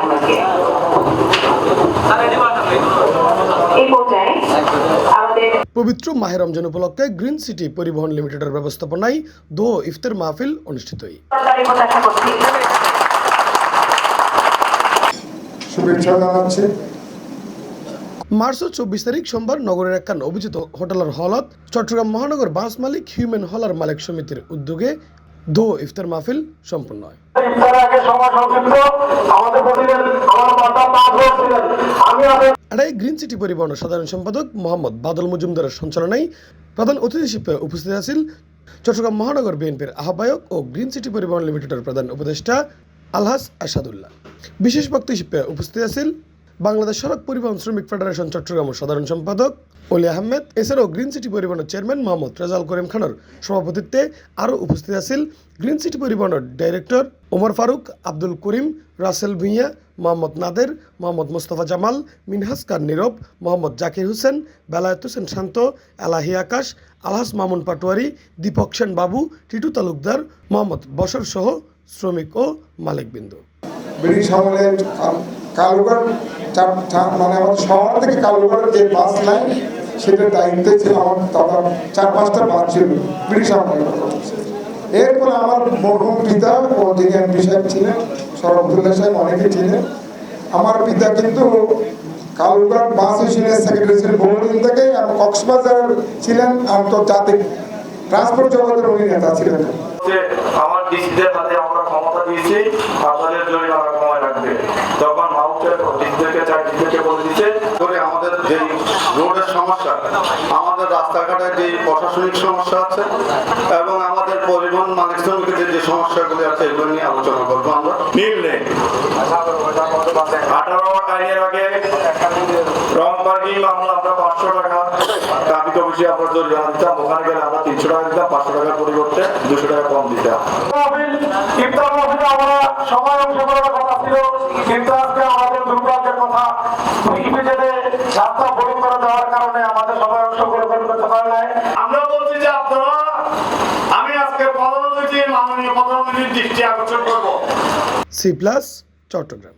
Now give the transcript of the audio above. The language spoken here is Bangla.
আপনাকে। এই পর্যায়ে আমাদের পবিত্র মাহে রমজান উপলক্ষে গ্রিন সিটি পরিবহন লিমিটেডের ব্যবস্থাপনায় দোয়া ইফতার মাহফিল অনুষ্ঠিত হয়। শুভেচ্ছা জানাচ্ছি। মার্চ 24 তারিখ সোমবার নগরের একখান অভিজিত হোটেলের হলত চট্টগ্রাম মহানগর বাস মালিক হিউম্যান হলার মালিক সমিতির উদ্যোগে দো ইফতার মাহফিল সম্পন্ন হয়। এটাই গ্রিন সিটি পরিবহনের সাধারণ সম্পাদক মোহাম্মদ বাদল মজুমদারের সঞ্চালনায় প্রধান অতিথি হিসেবে উপস্থিত আছেন চট্টগ্রাম মহানগর বিএনপির আহ্বায়ক ও গ্রিন সিটি পরিবহন লিমিটেডের প্রধান উপদেষ্টা আলহাজ আসাদুল্লাহ। বিশেষ বক্তা হিসেবে উপস্থিত আছেন বাংলাদেশ সড়ক পরিবহন শ্রমিক ফেডারেশন চট্টগ্রামের সাধারণ সম্পাদক অলি আহমেদ। এছাড়াও গ্রিন সিটি পরিবহনের চেয়ারম্যান মোহাম্মদ রেজাল করিম খানের সভাপতিত্বে আরও উপস্থিত আছেন গ্রিন সিটি পরিবহনের ডাইরেক্টর ওমর ফারুক, আব্দুল করিম, রাসেল ভুঁইয়া, মোহাম্মদ নাদের, মোহাম্মদ মোস্তফা জামাল, মিনহাজ খান নীরব, মোহাম্মদ জাকির হোসেন, বেলায়েত হোসেন শান্ত, এলাহি আকাশ, আলহাজ মামুন পাটোয়ারি, দীপক সেন বাবু, টিটু তালুকদার, মোহাম্মদ বশর সহ শ্রমিক ও মালিকবৃন্দ। ব্রিটিশ আমলে কালুগড় মানে আমার শহর থেকে কালুগড়ের যে বাস লাইন সেটার দায়িত্বে ছিল আমার দাদা, 4-5টা বাস ছিল ব্রিটিশ আমলে। এরপরে আমার মরহুম পিতা ও যিনি এমপি সাহেব ছিলেন শরফুল্লাহ সাহেব অনেকে ছিলেন। আমার পিতা কিন্তু কালুগড় বাস ইউনিয়নের সেক্রেটারি ছিলেন বহুদিন থেকে, আর কক্সবাজার ছিলেন আন্তর্জাতিক ট্রান্সপোর্ট জগতের উনি নেতা ছিলেন। আমার ডিসিদের হাতে আমরা ক্ষমতা দিয়েছি, আপনাদের জরিমানা কমায় রাখবে। তখন মাউথের ডিসিদেরকে চাকরিদেরকে বলে দিচ্ছে করে আমাদের যে রোডের সমস্যা, আমাদের রাস্তাঘাটের যে প্রশাসনিক সমস্যা আছে এবং আমাদের পরিবহন মালিক শ্রমিকদের যে সমস্যাগুলি আছে এগুলো নিয়ে আলোচনা করবো আমরা। নিম্নে 18 আইনের আগে রং পার্কিং মামলা আমরা 500 টাকা ট্রাফিক অফিসে আমরা জরিমানা দিতাম, ওখানে গেলে আমরা 300 টাকা দিতাম, 500 টাকার পরিবর্তে 200 টাকা কম দিতাম। ইফতার মাহফিলে আমরা সবাই অংশ করার কথা ছিল, কিন্তু আজকে আমাদের দুর্ভাগ্যের কথা ইপিজেডে রাস্তা বড় করে দেওয়ার কারণে আমাদের সবাই অংশগ্রহণ করতে পারে নাই। আমরা বলছি যে আপনারা, আমি আজকে মাননীয় প্রধানমন্ত্রীর দৃষ্টি আকর্ষণ করবো। C+ চট্টগ্রাম।